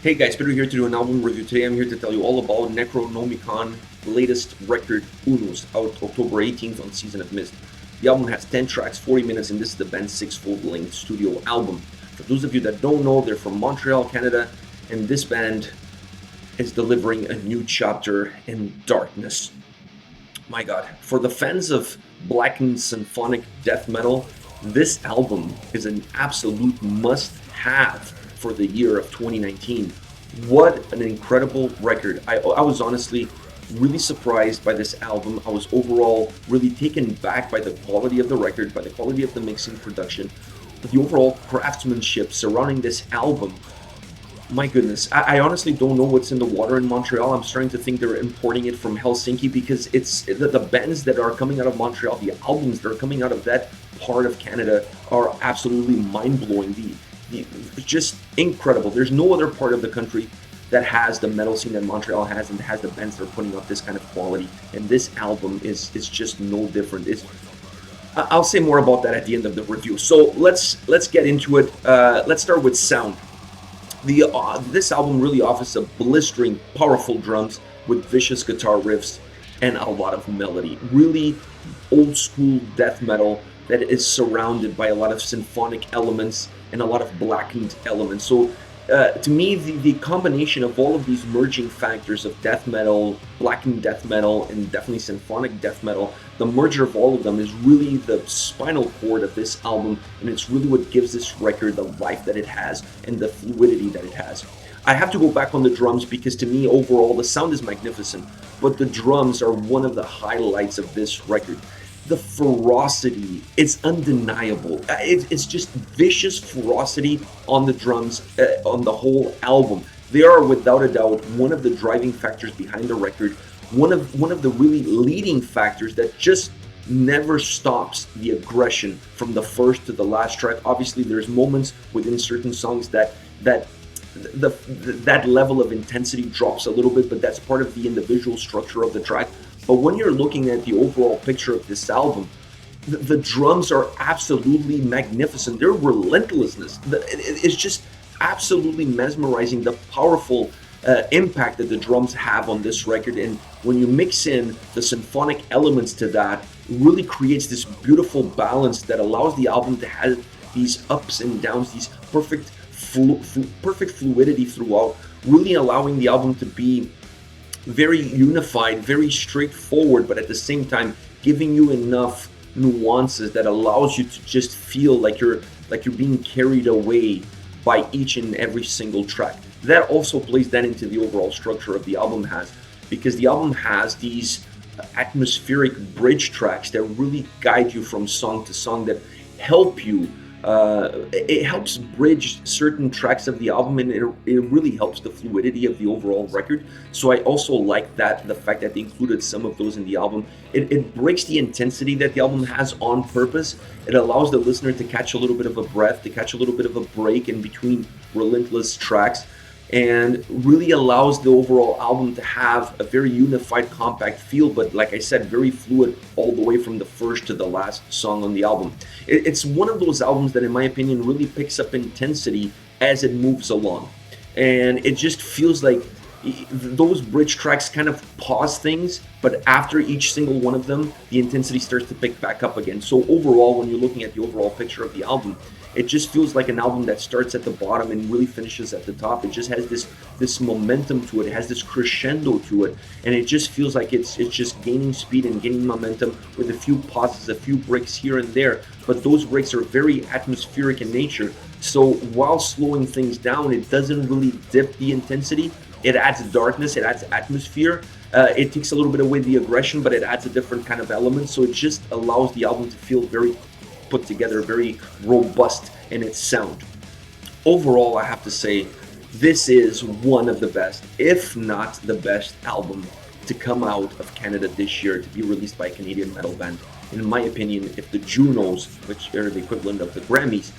Hey guys, Peter here to do an album review. Today I'm here to tell you all about Necronomicon latest record Unus, out October 18th on Season of Mist. The album has 10 tracks, 40 minutes, and this is the band's 6 full-length studio album. For those of you that don't know, they're from Montreal, Canada, and this band is delivering a new chapter in darkness. My god, for the fans of blackened symphonic death metal, this album is an absolute must-have for the year of 2019. What an incredible record. I was honestly really surprised by this album. I was overall really taken back by the quality of the record, by the quality of the mixing production, but the overall craftsmanship surrounding this album. My goodness, I honestly don't know what's in the water in Montreal. I'm starting to think they're importing it from Helsinki because it's the bands that are coming out of Montreal, the albums that are coming out of that part of Canada are absolutely mind-blowing. Just incredible. There's no other part of the country that has the metal scene that Montreal has and has the bands that are putting up this kind of quality. And this album is just no different. I'll say more about that at the end of the review. So let's get into it. Let's start with sound. This album really offers a blistering, powerful drums with vicious guitar riffs and a lot of melody. Really old school death metal that is surrounded by a lot of symphonic elements and a lot of blackened elements. So to me, the combination of all of these merging factors of death metal, blackened death metal, and definitely symphonic death metal, the merger of all of them is really the spinal cord of this album, and it's really what gives this record the life that it has and the fluidity that it has. I have to go back on the drums because to me, overall, the sound is magnificent, but the drums are one of the highlights of this record. The ferocity is undeniable. It's just vicious ferocity on the drums, on the whole album. They are without a doubt one of the driving factors behind the record, one of the really leading factors that just never stops the aggression from the first to the last track. Obviously, there's moments within certain songs that level of intensity drops a little bit, but that's part of the individual structure of the track. But when you're looking at the overall picture of this album, the drums are absolutely magnificent. Their relentlessness, it's just absolutely mesmerizing, the powerful impact that the drums have on this record. And when you mix in the symphonic elements to that, it really creates this beautiful balance that allows the album to have these ups and downs, these perfect fluidity throughout, really allowing the album to be very unified, very straightforward, but at the same time giving you enough nuances that allows you to just feel like you're being carried away by each and every single track. That also plays that into the overall structure of the album because the album has these atmospheric bridge tracks that really guide you from song to song, that help you. It helps bridge certain tracks of the album, and it really helps the fluidity of the overall record. So I also like the fact that they included some of those in the album. It breaks the intensity that the album has on purpose. It allows the listener to catch a little bit of a breath, to catch a little bit of a break in between relentless tracks, and really allows the overall album to have a very unified, compact feel, but like I said, very fluid all the way from the first to the last song on the album. It's one of those albums that, in my opinion, really picks up intensity as it moves along. And it just feels like those bridge tracks kind of pause things, but after each single one of them, the intensity starts to pick back up again. So overall, when you're looking at the overall picture of the album, it just feels like an album that starts at the bottom and really finishes at the top. It just has this momentum to it. It has this crescendo to it, and it just feels like it's just gaining speed and gaining momentum with a few pauses, a few breaks here and there. But those breaks are very atmospheric in nature. So while slowing things down, it doesn't really dip the intensity. It adds darkness. It adds atmosphere. It takes a little bit away the aggression, but it adds a different kind of element. So it just allows the album to feel very put together, very robust in its sound. Overall, I have to say, this is one of the best, if not the best album to come out of Canada this year, to be released by a Canadian metal band. In my opinion, if the Junos, which are the equivalent of the Grammys,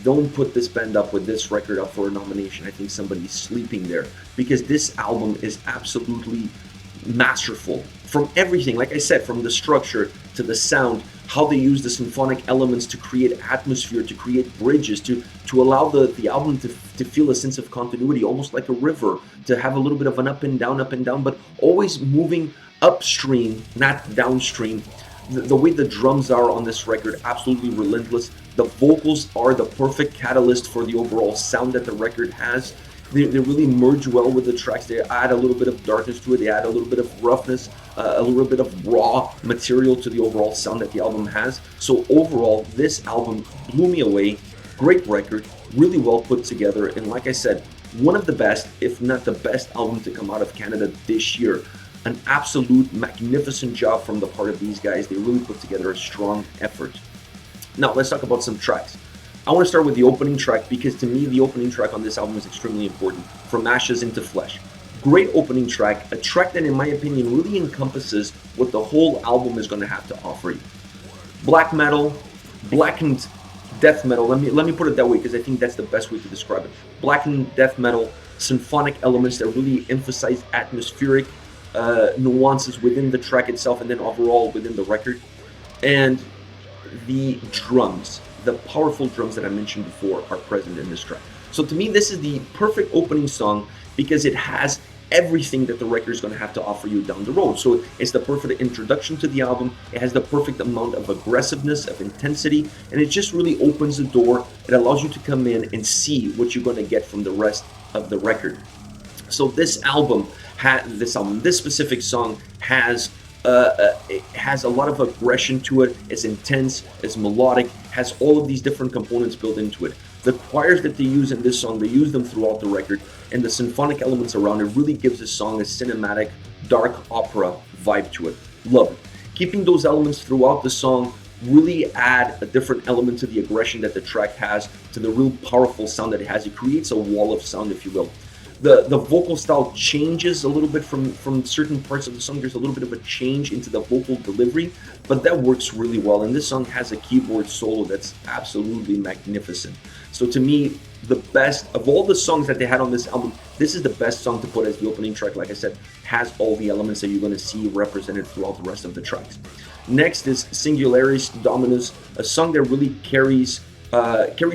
don't put this band up with this record up for a nomination, I think somebody's sleeping there, because this album is absolutely masterful from everything. Like I said, from the structure to the sound, how they use the symphonic elements to create atmosphere, to create bridges, to allow the album to feel a sense of continuity, almost like a river, to have a little bit of an up and down, but always moving upstream, not downstream. The way the drums are on this record, absolutely relentless. The vocals are the perfect catalyst for the overall sound that the record has. They really merge well with the tracks. They add a little bit of darkness to it. They add a little bit of roughness, a little bit of raw material to the overall sound that the album has. So overall, this album blew me away. Great record, really well put together. And like I said, one of the best, if not the best album to come out of Canada this year. An absolute magnificent job from the part of these guys. They really put together a strong effort. Now, let's talk about some tracks. I want to start with the opening track because to me, the opening track on this album is extremely important. From Ashes into Flesh. Great opening track, a track that in my opinion really encompasses what the whole album is going to have to offer you. Black metal, blackened death metal, let me put it that way because I think that's the best way to describe it. Blackened death metal, symphonic elements that really emphasize atmospheric nuances within the track itself and then overall within the record. And the drums. The powerful drums that I mentioned before are present in this track. So to me, this is the perfect opening song because it has everything that the record is going to have to offer you down the road. So it's the perfect introduction to the album. It has the perfect amount of aggressiveness, of intensity, and it just really opens the door. It allows you to come in and see what you're going to get from the rest of the record. So this specific song it has a lot of aggression to it. It's intense, it's melodic, has all of these different components built into it. The choirs that they use in this song, they use them throughout the record, and the symphonic elements around it really gives this song a cinematic, dark opera vibe to it. Love it. Keeping those elements throughout the song really add a different element to the aggression that the track has, to the real powerful sound that it has. It creates a wall of sound, if you will. The vocal style changes a little bit from certain parts of the song. There's a little bit of a change into the vocal delivery, but that works really well. And this song has a keyboard solo that's absolutely magnificent. So to me, the best of all the songs that they had on this album, this is the best song to put as the opening track. Like I said, has all the elements that you're going to see represented throughout the rest of the tracks. Next is Singularis Dominus, a song that really carries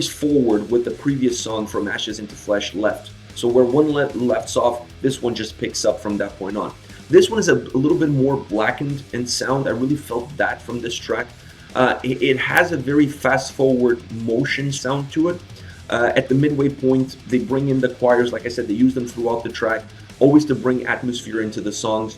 forward with the previous song From Ashes into Flesh left. So where one left off, this one just picks up from that point on. This one is a little bit more blackened in sound. I really felt that from this track. It has a very fast-forward motion sound to it. At the midway point, they bring in the choirs. Like I said, they use them throughout the track, always to bring atmosphere into the songs.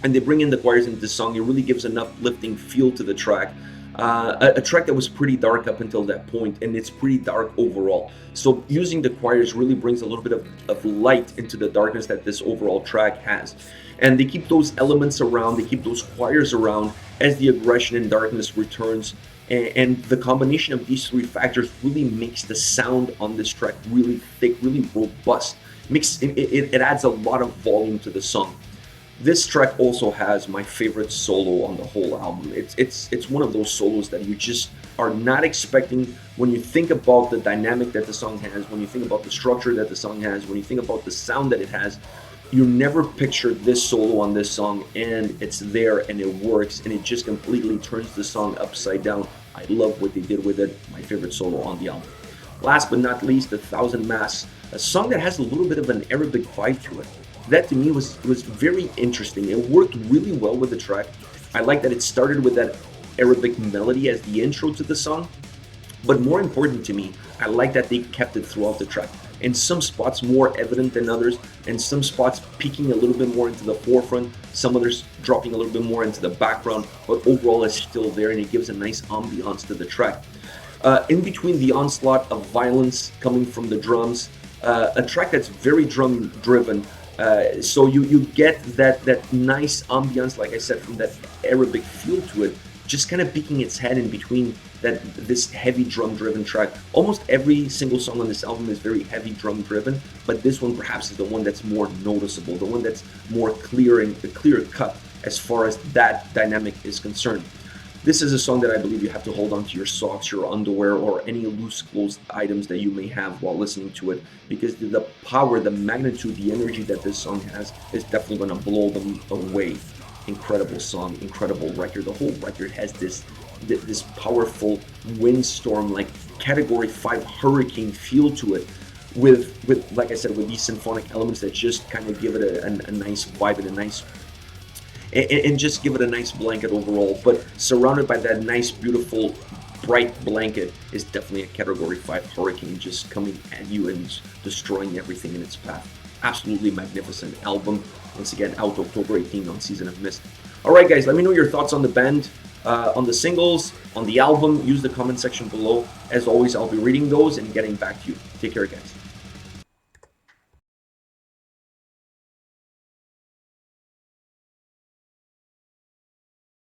And they bring in the choirs into the song. It really gives an uplifting feel to the track. A track that was pretty dark up until that point, and it's pretty dark overall. So using the choirs really brings a little bit of light into the darkness that this overall track has. And they keep those elements around, they keep those choirs around as the aggression and darkness returns. And the combination of these three factors really makes the sound on this track really thick, really robust. It adds a lot of volume to the song. This track also has my favorite solo on the whole album. It's one of those solos that you just are not expecting when you think about the dynamic that the song has, when you think about the structure that the song has, when you think about the sound that it has. You never picture this solo on this song, and it's there and it works, and it just completely turns the song upside down. I love what they did with it. My favorite solo on the album. Last but not least, 1,000 Mass, a song that has a little bit of an Arabic vibe to it. That to me was very interesting. It worked really well with the track. I like that it started with that Arabic melody as the intro to the song. But more important to me, I like that they kept it throughout the track. In some spots more evident than others, and some spots peeking a little bit more into the forefront, some others dropping a little bit more into the background, but overall it's still there and it gives a nice ambiance to the track. In between the onslaught of violence coming from the drums, a track that's very drum driven, so you get that nice ambiance, like I said, from that Arabic feel to it, just kind of peeking its head in between this heavy drum driven track. Almost every single song on this album is very heavy drum driven, but this one perhaps is the one that's more noticeable, the one that's more clear cut as far as that dynamic is concerned. This is a song that I believe you have to hold on to your socks, your underwear, or any loose clothes items that you may have while listening to it, because the power, the magnitude, the energy that this song has is definitely going to blow them away. Incredible song, incredible record. The whole record has this this powerful windstorm, like Category 5 hurricane feel to it, with like I said, with these symphonic elements that just kind of give it a nice vibe and a nice and just give it a nice blanket overall. But surrounded by that nice, beautiful, bright blanket is definitely a Category 5 hurricane just coming at you and destroying everything in its path. Absolutely magnificent album. Once again, out October 18th on Season of Mist. Alright guys, let me know your thoughts on the band, on the singles, on the album. Use the comment section below. As always, I'll be reading those and getting back to you. Take care guys.